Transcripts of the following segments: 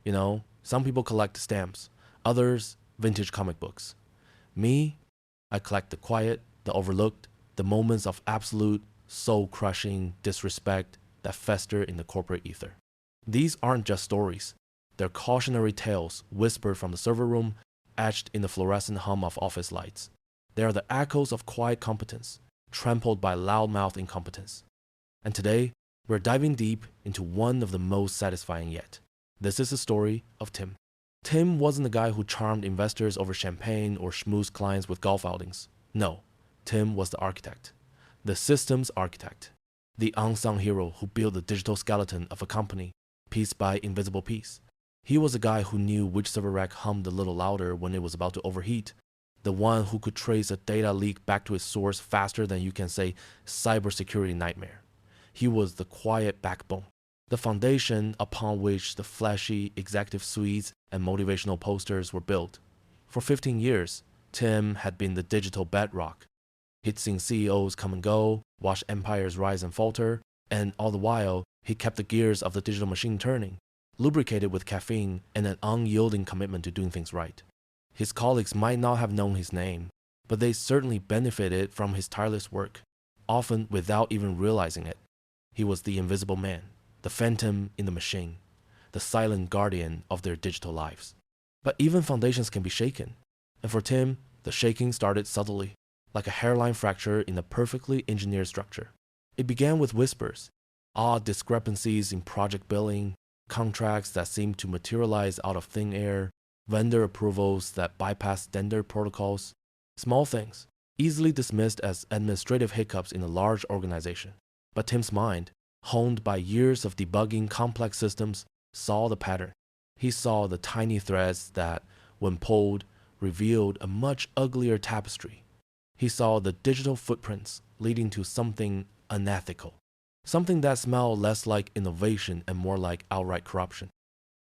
You know, some people collect stamps, others vintage comic books. Me, I collect the quiet, the overlooked, the moments of absolute, soul-crushing disrespect that fester in the corporate ether. These aren't just stories. They're cautionary tales whispered from the server room, etched in the fluorescent hum of office lights. They are the echoes of quiet competence, trampled by loudmouth incompetence. And today, we're diving deep into one of the most satisfying yet. This is the story of Tim. Tim wasn't the guy who charmed investors over champagne or schmoozed clients with golf outings. No, Tim was the architect. The systems architect. The unsung hero who built the digital skeleton of a company, piece by invisible piece. He was the guy who knew which server rack hummed a little louder when it was about to overheat. The one who could trace a data leak back to its source faster than you can say cybersecurity nightmare. He was the quiet backbone, the foundation upon which the flashy executive suites and motivational posters were built. For 15 years, Tim had been the digital bedrock. He'd seen CEOs come and go, watched empires rise and falter, and all the while, he kept the gears of the digital machine turning, lubricated with caffeine and an unyielding commitment to doing things right. His colleagues might not have known his name, but they certainly benefited from his tireless work, often without even realizing it. He was the invisible man, the phantom in the machine, the silent guardian of their digital lives. But even foundations can be shaken, and for Tim, the shaking started subtly, like a hairline fracture in a perfectly engineered structure. It began with whispers, odd discrepancies in project billing, contracts that seemed to materialize out of thin air, vendor approvals that bypass standard protocols, small things, easily dismissed as administrative hiccups in a large organization. But Tim's mind, honed by years of debugging complex systems, saw the pattern. He saw the tiny threads that, when pulled, revealed a much uglier tapestry. He saw the digital footprints leading to something unethical, something that smelled less like innovation and more like outright corruption.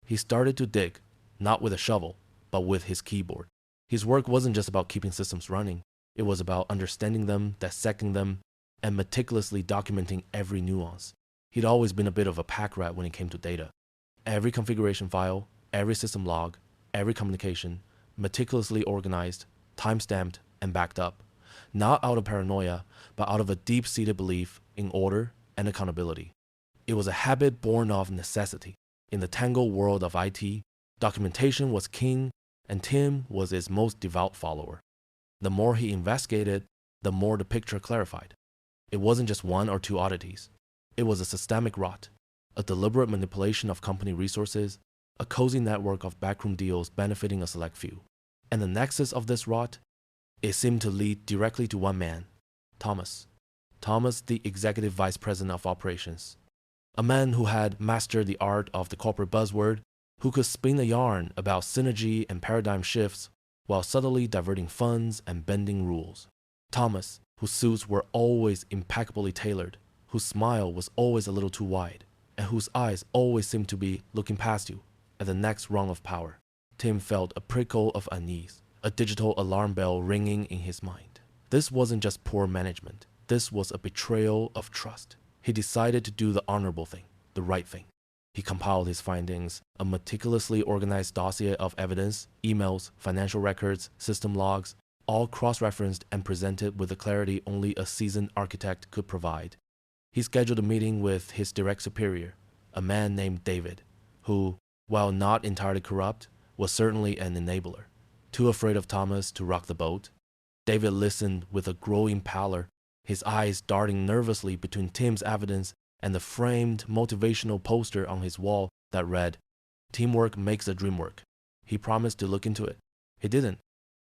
He started to dig, not with a shovel, but with his keyboard. His work wasn't just about keeping systems running. It was about understanding them, dissecting them, and meticulously documenting every nuance. He'd always been a bit of a pack rat when it came to data. Every configuration file, every system log, every communication, meticulously organized, time-stamped, and backed up. Not out of paranoia, but out of a deep-seated belief in order and accountability. It was a habit born of necessity. In the tangled world of IT, documentation was king, and Tim was its most devout follower. The more he investigated, the more the picture clarified. It wasn't just one or two oddities. It was a systemic rot, a deliberate manipulation of company resources, a cozy network of backroom deals benefiting a select few. And the nexus of this rot, it seemed to lead directly to one man, Thomas. Thomas, the executive vice president of operations. A man who had mastered the art of the corporate buzzword, who could spin a yarn about synergy and paradigm shifts while subtly diverting funds and bending rules. Thomas, whose suits were always impeccably tailored, whose smile was always a little too wide, and whose eyes always seemed to be looking past you at the next rung of power. Tim felt a prickle of unease, a digital alarm bell ringing in his mind. This wasn't just poor management. This was a betrayal of trust. He decided to do the honorable thing, the right thing. He compiled his findings, a meticulously organized dossier of evidence, emails, financial records, system logs, all cross-referenced and presented with the clarity only a seasoned architect could provide. He scheduled a meeting with his direct superior, a man named David, who, while not entirely corrupt, was certainly an enabler. Too afraid of Thomas to rock the boat, David listened with a growing pallor, his eyes darting nervously between Tim's evidence and the framed motivational poster on his wall that read, "Teamwork makes the dream work." He promised to look into it. He didn't.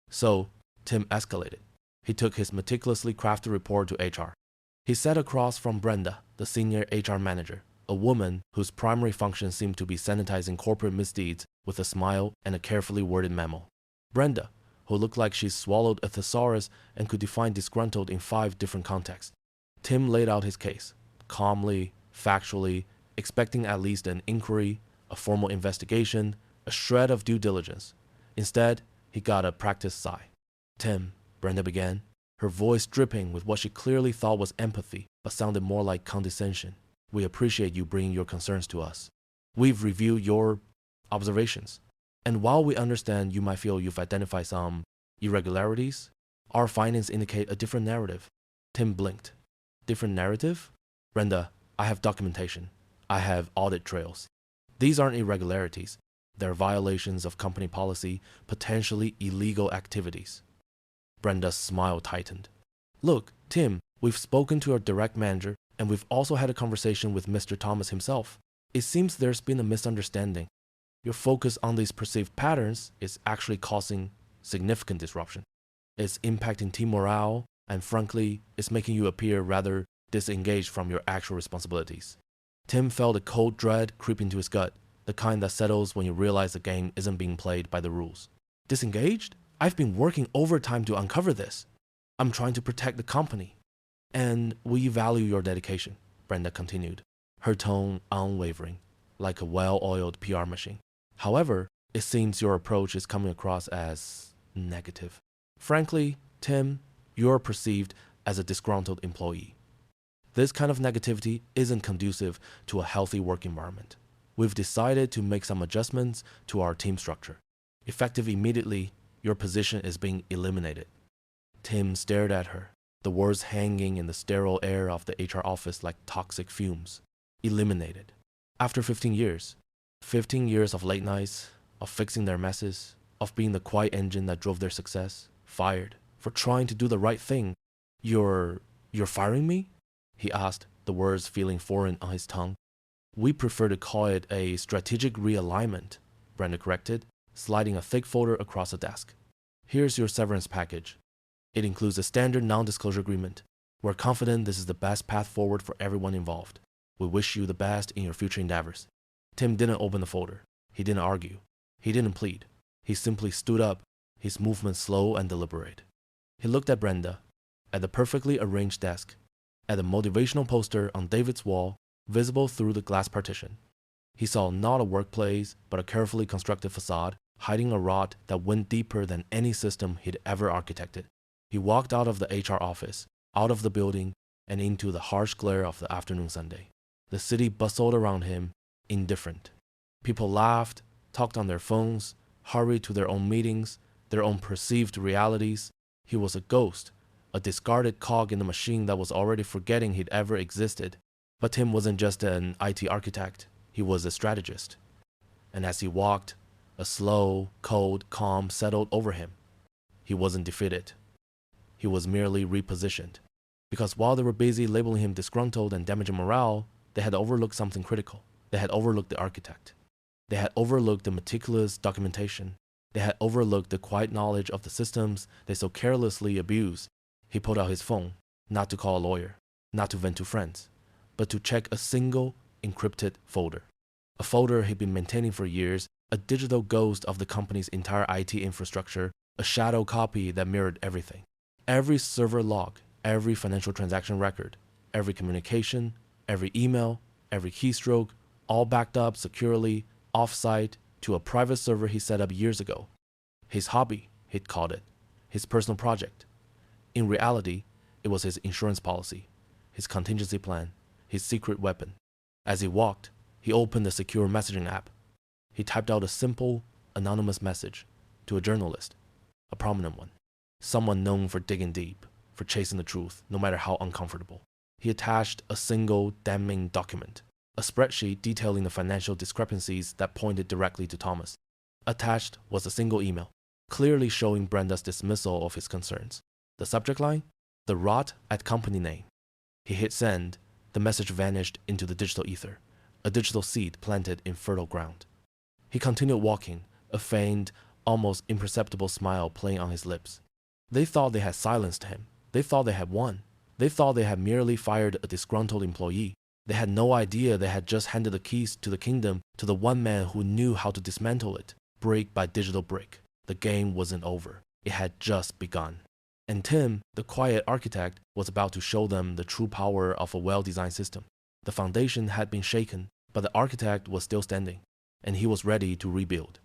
So, Tim escalated. He took his meticulously crafted report to HR. He sat across from Brenda, the senior HR manager, a woman whose primary function seemed to be sanitizing corporate misdeeds with a smile and a carefully worded memo. Brenda, who looked like she swallowed a thesaurus and could define disgruntled in 5 different contexts. Tim laid out his case, calmly, factually, expecting at least an inquiry, a formal investigation, a shred of due diligence. Instead, he got a practiced sigh. "Tim," Brenda began, her voice dripping with what she clearly thought was empathy, but sounded more like condescension. "We appreciate you bringing your concerns to us. We've reviewed your observations. And while we understand you might feel you've identified some irregularities, our findings indicate a different narrative. Tim blinked. Different narrative? Brenda, I have documentation. I have audit trails. These aren't irregularities. They're violations of company policy, potentially illegal activities. Brenda's smile tightened. Look, Tim, we've spoken to our direct manager, and we've also had a conversation with Mr. Thomas himself. It seems there's been a misunderstanding. Your focus on these perceived patterns is actually causing significant disruption. It's impacting team morale, and frankly, it's making you appear rather disengaged from your actual responsibilities. Tim felt a cold dread creep into his gut, the kind that settles when you realize the game isn't being played by the rules. Disengaged? I've been working overtime to uncover this. I'm trying to protect the company. And we value your dedication, Brenda continued, her tone unwavering, like a well-oiled PR machine. However, it seems your approach is coming across as negative. Frankly, Tim, you're perceived as a disgruntled employee. This kind of negativity isn't conducive to a healthy work environment. We've decided to make some adjustments to our team structure. Effective immediately, your position is being eliminated. Tim stared at her, the words hanging in the sterile air of the HR office like toxic fumes. Eliminated. After 15 years. 15 years of late nights, of fixing their messes, of being the quiet engine that drove their success. Fired. For trying to do the right thing. You're firing me? He asked, the words feeling foreign on his tongue. We prefer to call it a strategic realignment, Brenda corrected, sliding a thick folder across the desk. Here's your severance package. It includes a standard non-disclosure agreement. We're confident this is the best path forward for everyone involved. We wish you the best in your future endeavors. Tim didn't open the folder. He didn't argue. He didn't plead. He simply stood up, his movement slow and deliberate. He looked at Brenda, at the perfectly arranged desk, at the motivational poster on David's wall, visible through the glass partition. He saw not a workplace, but a carefully constructed facade, hiding a rot that went deeper than any system he'd ever architected. He walked out of the HR office, out of the building, and into the harsh glare of the afternoon Sunday. The city bustled around him, indifferent. People laughed, talked on their phones, hurried to their own meetings, their own perceived realities. He was a ghost, a discarded cog in the machine that was already forgetting he'd ever existed. But Tim wasn't just an IT architect, he was a strategist. And as he walked, a slow, cold calm settled over him. He wasn't defeated. He was merely repositioned. Because while they were busy labeling him disgruntled and damaging morale, they had overlooked something critical. They had overlooked the architect. They had overlooked the meticulous documentation. They had overlooked the quiet knowledge of the systems they so carelessly abused. He pulled out his phone, not to call a lawyer, not to vent to friends, but to check a single encrypted folder. A folder he'd been maintaining for years, a digital ghost of the company's entire IT infrastructure, a shadow copy that mirrored everything. Every server log, every financial transaction record, every communication, every email, every keystroke, all backed up securely, off-site, to a private server he set up years ago. His hobby, he'd called it. His personal project. In reality, it was his insurance policy, his contingency plan, his secret weapon. As he walked, he opened the secure messaging app. He typed out a simple, anonymous message to a journalist, a prominent one, someone known for digging deep, for chasing the truth, no matter how uncomfortable. He attached a single damning document, a spreadsheet detailing the financial discrepancies that pointed directly to Thomas. Attached was a single email, clearly showing Brenda's dismissal of his concerns. The subject line? The rot at company name. He hit send. The message vanished into the digital ether, a digital seed planted in fertile ground. He continued walking, a faint, almost imperceptible smile playing on his lips. They thought they had silenced him. They thought they had won. They thought they had merely fired a disgruntled employee. They had no idea they had just handed the keys to the kingdom to the one man who knew how to dismantle it, brick by digital brick. The game wasn't over. It had just begun. And Tim, the quiet architect, was about to show them the true power of a well-designed system. The foundation had been shaken, but the architect was still standing, and he was ready to rebuild.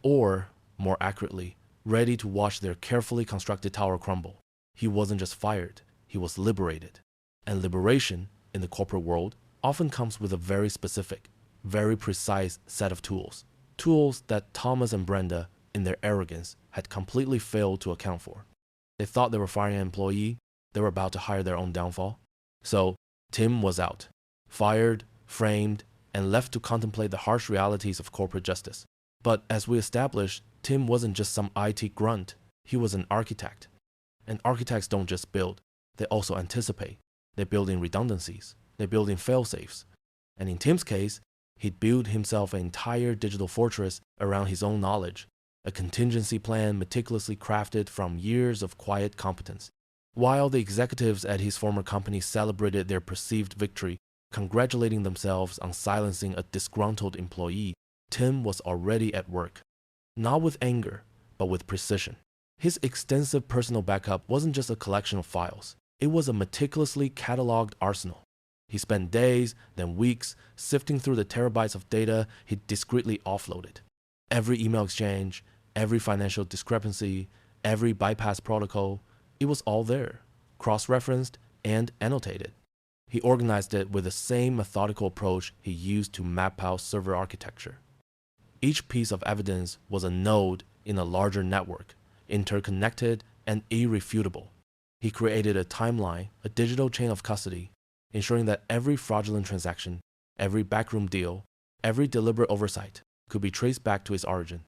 Or, more accurately, ready to watch their carefully constructed tower crumble. He wasn't just fired, he was liberated. And liberation, in the corporate world, often comes with a very specific, very precise set of tools tools that Thomas and Brenda, in their arrogance, had completely failed to account for. They thought they were firing an employee, they were about to hire their own downfall. So Tim was out, fired, framed, and left to contemplate the harsh realities of corporate justice. But as we established, Tim wasn't just some IT grunt, he was an architect. And architects don't just build, they also anticipate. They build in redundancies, they build in fail-safes. And in Tim's case, he'd built himself an entire digital fortress around his own knowledge, a contingency plan meticulously crafted from years of quiet competence. While the executives at his former company celebrated their perceived victory, congratulating themselves on silencing a disgruntled employee, Tim was already at work. Not with anger, but with precision. His extensive personal backup wasn't just a collection of files. It was a meticulously cataloged arsenal. He spent days, then weeks, sifting through the terabytes of data he'd discreetly offloaded. Every email exchange, every financial discrepancy, every bypass protocol, it was all there, cross-referenced and annotated. He organized it with the same methodical approach he used to map out server architecture. Each piece of evidence was a node in a larger network, interconnected and irrefutable. He created a timeline, a digital chain of custody, ensuring that every fraudulent transaction, every backroom deal, every deliberate oversight could be traced back to its origin.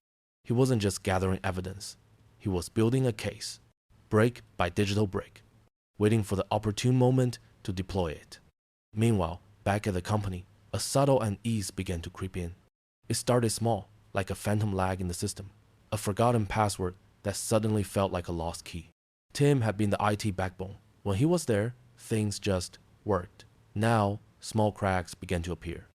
He wasn't just gathering evidence. He was building a case, brick by digital brick, waiting for the opportune moment to deploy it. Meanwhile, back at the company, a subtle unease began to creep in. It started small, like a phantom lag in the system, a forgotten password that suddenly felt like a lost key. Tim had been the IT backbone. When he was there, things just worked. Now, small cracks began to appear.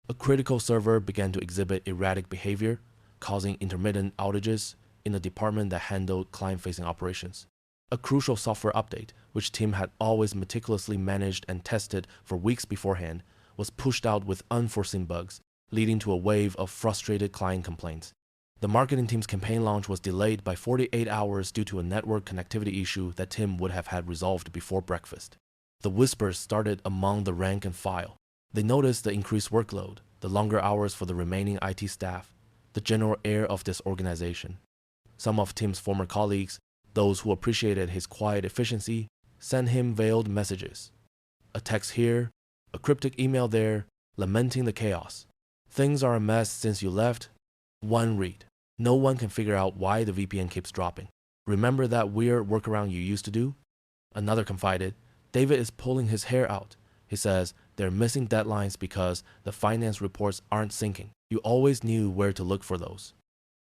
A critical server began to exhibit erratic behavior, causing intermittent outages in a department that handled client-facing operations. A crucial software update, which Tim had always meticulously managed and tested for weeks beforehand, was pushed out with unforeseen bugs, leading to a wave of frustrated client complaints. The marketing team's campaign launch was delayed by 48 hours due to a network connectivity issue that Tim would have had resolved before breakfast. The whispers started among the rank and file. They noticed the increased workload, the longer hours for the remaining IT staff, the general air of disorganization. Some of Tim's former colleagues, those who appreciated his quiet efficiency, sent him veiled messages. A text here, a cryptic email there, lamenting the chaos. Things are a mess since you left. One read. No one can figure out why the VPN keeps dropping. Remember that weird workaround you used to do? Another confided, David is pulling his hair out. He says they're missing deadlines because the finance reports aren't syncing. You always knew where to look for those.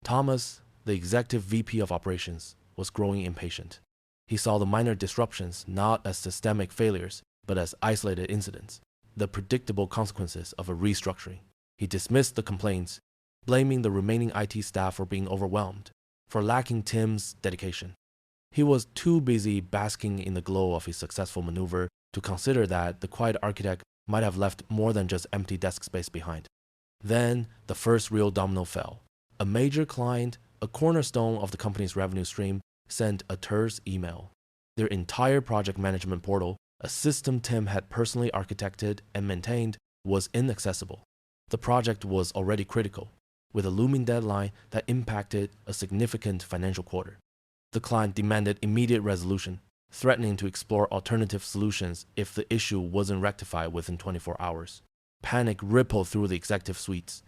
Thomas, the executive VP of operations, was growing impatient. He saw the minor disruptions not as systemic failures, but as isolated incidents, the predictable consequences of a restructuring. He dismissed the complaints, blaming the remaining IT staff for being overwhelmed, for lacking Tim's dedication. He was too busy basking in the glow of his successful maneuver to consider that the quiet architect might have left more than just empty desk space behind. Then, the first real domino fell. A major client, a cornerstone of the company's revenue stream, sent a terse email. Their entire project management portal, a system Tim had personally architected and maintained, was inaccessible. The project was already critical, with a looming deadline that impacted a significant financial quarter. The client demanded immediate resolution, threatening to explore alternative solutions if the issue wasn't rectified within 24 hours. Panic rippled through the executive suites.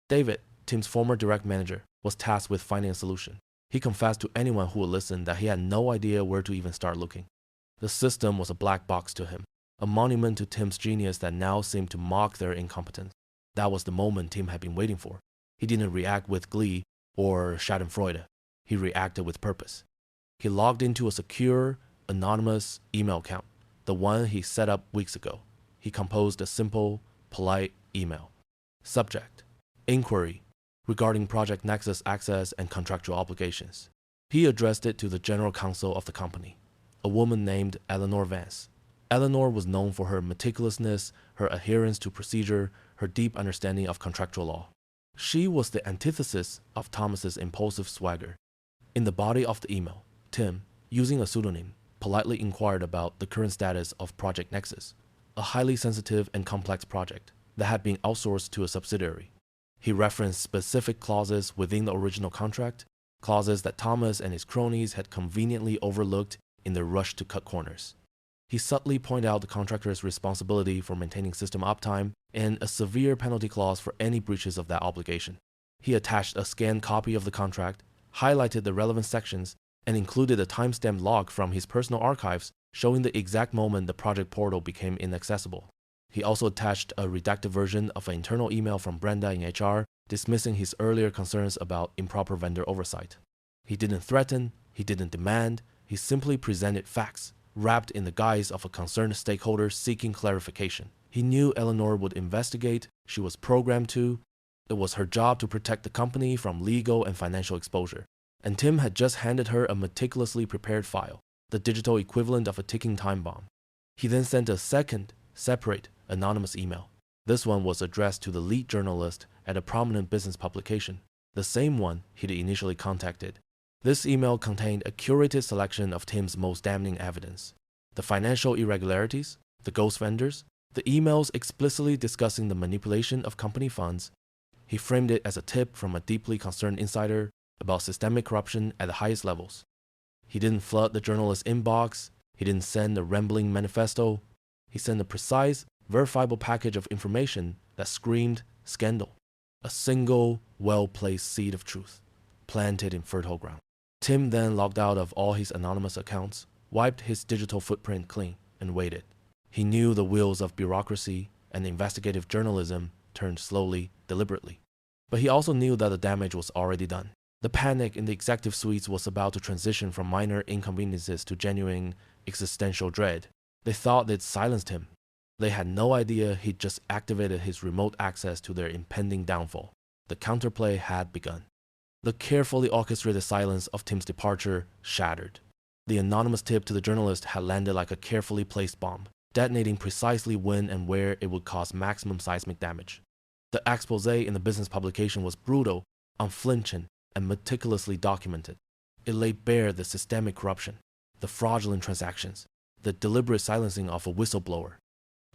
David, Tim's former direct manager, was tasked with finding a solution. He confessed to anyone who would listen that he had no idea where to even start looking. The system was a black box to him, a monument to Tim's genius that now seemed to mock their incompetence. That was the moment Tim had been waiting for. He didn't react with glee or schadenfreude. He reacted with purpose. He logged into a secure, anonymous email account, the one he set up weeks ago. He composed a simple, polite email. Subject: Inquiry regarding Project Nexus access and contractual obligations. He addressed it to the general counsel of the company, a woman named Eleanor Vance. Eleanor was known for her meticulousness, her adherence to procedure, her deep understanding of contractual law. She was the antithesis of Thomas's impulsive swagger. In the body of the email, Tim, using a pseudonym, politely inquired about the current status of Project Nexus, a highly sensitive and complex project that had been outsourced to a subsidiary. He referenced specific clauses within the original contract, clauses that Thomas and his cronies had conveniently overlooked in their rush to cut corners. He subtly pointed out the contractor's responsibility for maintaining system uptime and a severe penalty clause for any breaches of that obligation. He attached a scanned copy of the contract, highlighted the relevant sections, and included a timestamped log from his personal archives showing the exact moment the project portal became inaccessible. He also attached a redacted version of an internal email from Brenda in HR dismissing his earlier concerns about improper vendor oversight. He didn't threaten, he didn't demand, he simply presented facts, wrapped in the guise of a concerned stakeholder seeking clarification. He knew Eleanor would investigate, she was programmed to. It was her job to protect the company from legal and financial exposure. And Tim had just handed her a meticulously prepared file, the digital equivalent of a ticking time bomb. He then sent a second, separate, anonymous email. This one was addressed to the lead journalist at a prominent business publication, the same one he'd initially contacted. This email contained a curated selection of Tim's most damning evidence. The financial irregularities, the ghost vendors, the emails explicitly discussing the manipulation of company funds. He framed it as a tip from a deeply concerned insider about systemic corruption at the highest levels. He didn't flood the journalist's inbox, he didn't send a rambling manifesto, he sent a precise, verifiable package of information that screamed scandal. A single, well-placed seed of truth, planted in fertile ground. Tim then logged out of all his anonymous accounts, wiped his digital footprint clean, and waited. He knew the wheels of bureaucracy and investigative journalism turned slowly, deliberately. But he also knew that the damage was already done. The panic in the executive suites was about to transition from minor inconveniences to genuine existential dread. They thought they'd silenced him. They had no idea he'd just activated his remote access to their impending downfall. The counterplay had begun. The carefully orchestrated silence of Tim's departure shattered. The anonymous tip to the journalist had landed like a carefully placed bomb, detonating precisely when and where it would cause maximum seismic damage. The exposé in the business publication was brutal, unflinching, and meticulously documented. It laid bare the systemic corruption, the fraudulent transactions, the deliberate silencing of a whistleblower.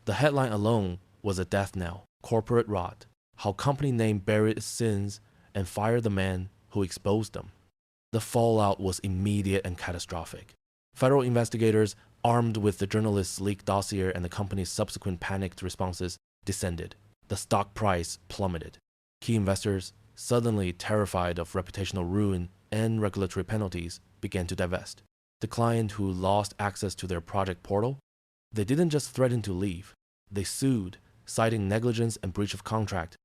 The headline alone was a death knell: corporate rot, how company name buried its sins and fired the man who exposed them. The fallout was immediate and catastrophic. Federal investigators, armed with the journalist's leaked dossier and the company's subsequent panicked responses, descended. The stock price plummeted. Key investors, suddenly terrified of reputational ruin and regulatory penalties, began to divest. The client who lost access to their project portal, they didn't just threaten to leave. They sued, citing negligence and breach of contract,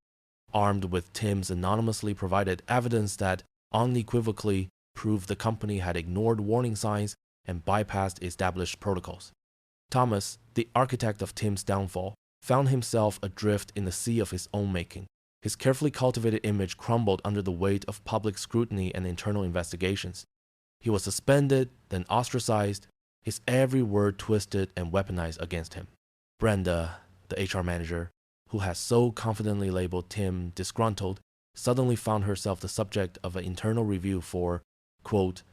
armed with Tim's anonymously provided evidence that unequivocally proved the company had ignored warning signs and bypassed established protocols. Thomas, the architect of Tim's downfall, found himself adrift in the sea of his own making. His carefully cultivated image crumbled under the weight of public scrutiny and internal investigations. He was suspended, then ostracized, his every word twisted and weaponized against him. Brenda, the HR manager, who had so confidently labeled Tim disgruntled, suddenly found herself the subject of an internal review for, quote,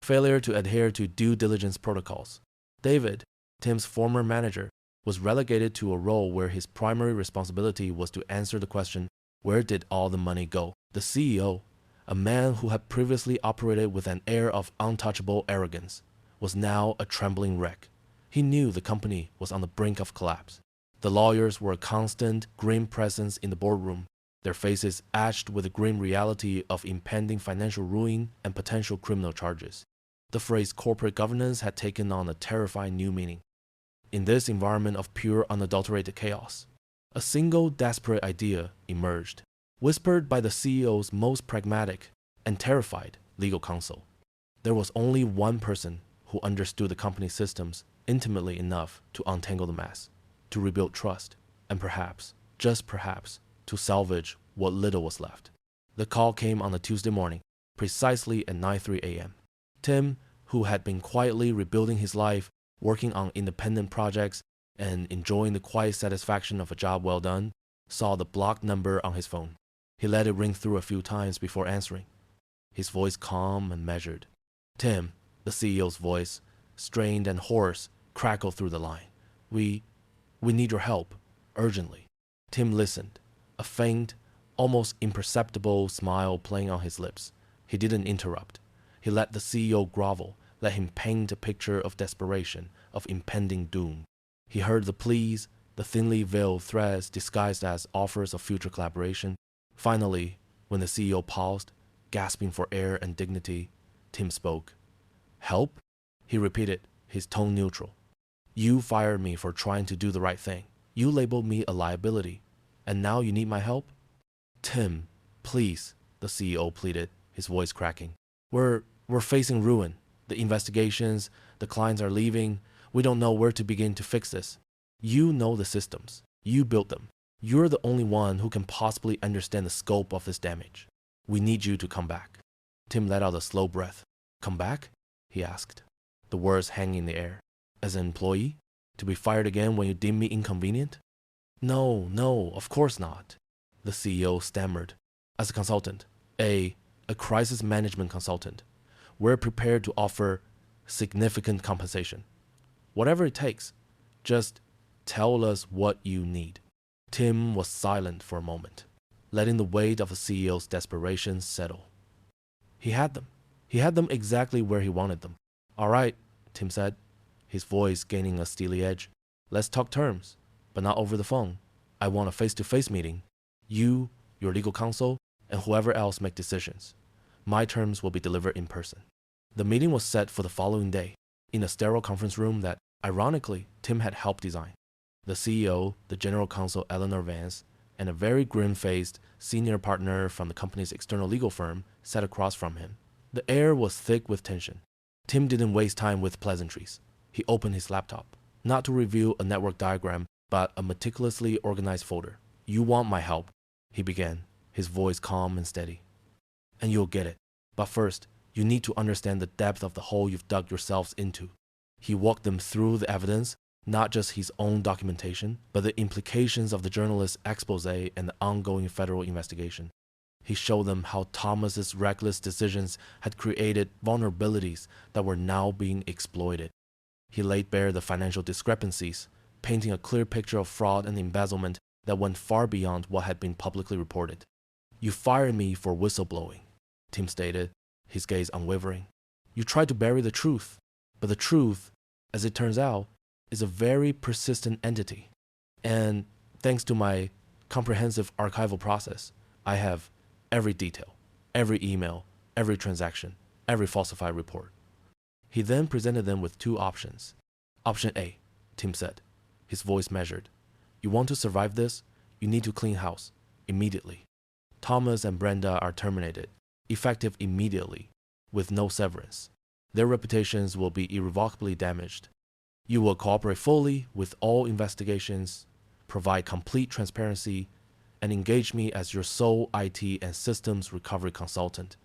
failure to adhere to due diligence protocols. David, Tim's former manager, was relegated to a role where his primary responsibility was to answer the question, where did all the money go? The CEO, a man who had previously operated with an air of untouchable arrogance, was now a trembling wreck. He knew the company was on the brink of collapse. The lawyers were a constant, grim presence in the boardroom, their faces etched with the grim reality of impending financial ruin and potential criminal charges. The phrase corporate governance had taken on a terrifying new meaning. In this environment of pure, unadulterated chaos, a single desperate idea emerged, whispered by the CEO's most pragmatic and terrified legal counsel. There was only one person who understood the company's systems intimately enough to untangle the mess, to rebuild trust, and perhaps, just perhaps, to salvage what little was left. The call came on a Tuesday morning, precisely at 9:03 a.m. Tim, who had been quietly rebuilding his life, working on independent projects, and enjoying the quiet satisfaction of a job well done, saw the blocked number on his phone. He let it ring through a few times before answering, his voice calm and measured. Tim, the CEO's voice, strained and hoarse, crackled through the line. We need your help, urgently. Tim listened, a faint, almost imperceptible smile playing on his lips. He didn't interrupt. He let the CEO grovel, let him paint a picture of desperation, of impending doom. He heard the pleas, the thinly veiled threats disguised as offers of future collaboration. Finally, when the CEO paused, gasping for air and dignity, Tim spoke. Help? He repeated, his tone neutral. You fired me for trying to do the right thing. You labeled me a liability. And now you need my help? Tim, please, the CEO pleaded, his voice cracking. We're facing ruin. The investigations, the clients are leaving. We don't know where to begin to fix this. You know the systems. You built them. You're the only one who can possibly understand the scope of this damage. We need you to come back. Tim let out a slow breath. Come back? He asked, the words hanging in the air. As an employee? To be fired again when you deem me inconvenient? No, of course not. The CEO stammered. As a consultant, a crisis management consultant, we're prepared to offer significant compensation. Whatever it takes, just tell us what you need. Tim was silent for a moment, letting the weight of the CEO's desperation settle. He had them. He had them exactly where he wanted them. All right, Tim said, his voice gaining a steely edge. Let's talk terms, but not over the phone. I want a face-to-face meeting. You, your legal counsel, and whoever else make decisions. My terms will be delivered in person. The meeting was set for the following day, in a sterile conference room that, ironically, Tim had helped design. The CEO, the general counsel Eleanor Vance, and a very grim-faced senior partner from the company's external legal firm sat across from him. The air was thick with tension. Tim didn't waste time with pleasantries. He opened his laptop, not to review a network diagram, but a meticulously organized folder. You want my help, he began, his voice calm and steady. And you'll get it. But first, you need to understand the depth of the hole you've dug yourselves into. He walked them through the evidence, not just his own documentation, but the implications of the journalist's exposé and the ongoing federal investigation. He showed them how Thomas's reckless decisions had created vulnerabilities that were now being exploited. He laid bare the financial discrepancies, painting a clear picture of fraud and embezzlement that went far beyond what had been publicly reported. You fired me for whistleblowing, Tim stated, his gaze unwavering. You tried to bury the truth, but the truth, as it turns out, is a very persistent entity. And thanks to my comprehensive archival process, I have every detail, every email, every transaction, every falsified report. He then presented them with two options. Option A, Tim said, his voice measured. You want to survive this? You need to clean house, immediately. Thomas and Brenda are terminated, effective immediately, with no severance. Their reputations will be irrevocably damaged. You will cooperate fully with all investigations, provide complete transparency, and engage me as your sole IT and systems recovery consultant.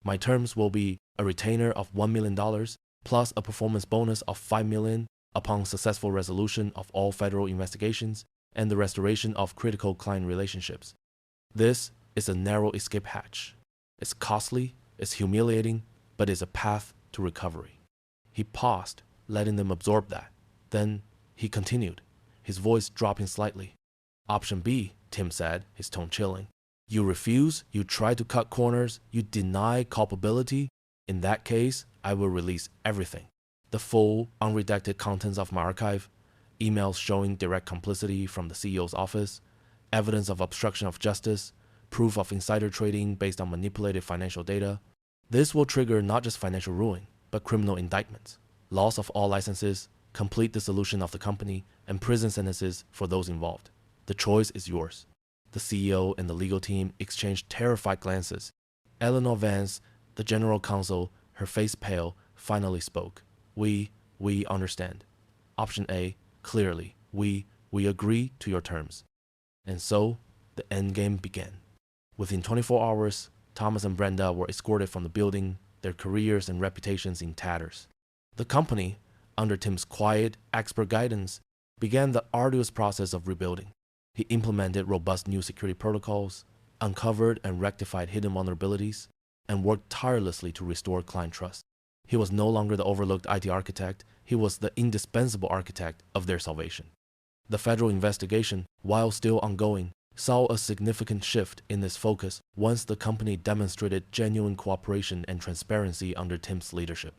My terms will be a retainer of $1 million plus a performance bonus of $5 million upon successful resolution of all federal investigations and the restoration of critical client relationships. This is a narrow escape hatch. It's costly, it's humiliating, but it's a path to recovery. He paused, letting them absorb that. Then he continued, his voice dropping slightly. Option B, Tim said, his tone chilling. You refuse, you try to cut corners, you deny culpability. In that case, I will release everything. The full, unredacted contents of my archive, emails showing direct complicity from the CEO's office, evidence of obstruction of justice, proof of insider trading based on manipulated financial data. This will trigger not just financial ruin, but criminal indictments, loss of all licenses, complete dissolution of the company, and prison sentences for those involved. The choice is yours. The CEO and the legal team exchanged terrified glances. Eleanor Vance, the general counsel, her face pale, finally spoke. We understand. Option A, clearly, we agree to your terms. And so, the endgame began. Within 24 hours, Thomas and Brenda were escorted from the building, their careers and reputations in tatters. The company, under Tim's quiet, expert guidance, began the arduous process of rebuilding. He implemented robust new security protocols, uncovered and rectified hidden vulnerabilities, and worked tirelessly to restore client trust. He was no longer the overlooked IT architect, he was the indispensable architect of their salvation. The federal investigation, while still ongoing, saw a significant shift in its focus once the company demonstrated genuine cooperation and transparency under Tim's leadership.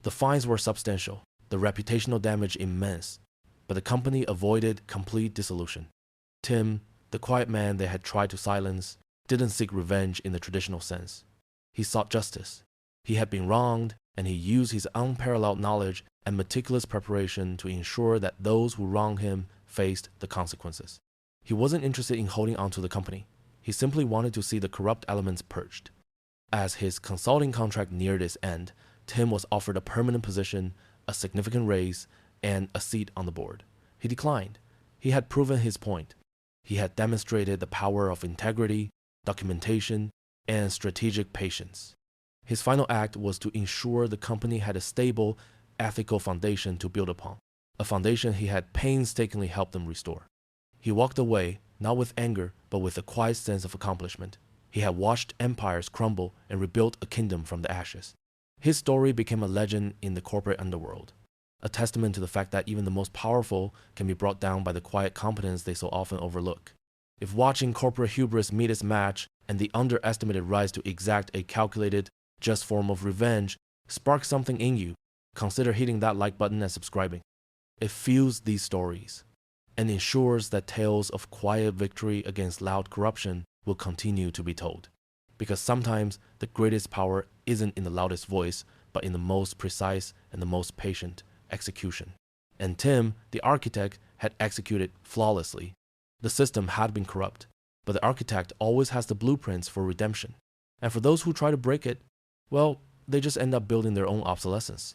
The fines were substantial, the reputational damage immense, but the company avoided complete dissolution. Tim, the quiet man they had tried to silence, didn't seek revenge in the traditional sense. He sought justice. He had been wronged, and he used his unparalleled knowledge and meticulous preparation to ensure that those who wronged him faced the consequences. He wasn't interested in holding on to the company. He simply wanted to see the corrupt elements purged. As his consulting contract neared its end, Tim was offered a permanent position, a significant raise, and a seat on the board. He declined. He had proven his point. He had demonstrated the power of integrity, documentation, and strategic patience. His final act was to ensure the company had a stable, ethical foundation to build upon, a foundation he had painstakingly helped them restore. He walked away, not with anger, but with a quiet sense of accomplishment. He had watched empires crumble and rebuilt a kingdom from the ashes. His story became a legend in the corporate underworld, a testament to the fact that even the most powerful can be brought down by the quiet competence they so often overlook. If watching corporate hubris meet its match and the underestimated rise to exact a calculated, just form of revenge sparks something in you, consider hitting that like button and subscribing. It fuels these stories and ensures that tales of quiet victory against loud corruption will continue to be told. Because sometimes the greatest power isn't in the loudest voice, but in the most precise and the most patient execution. And Tim, the architect, had executed flawlessly. The system had been corrupt, but the architect always has the blueprints for redemption. And for those who try to break it, well, they just end up building their own obsolescence.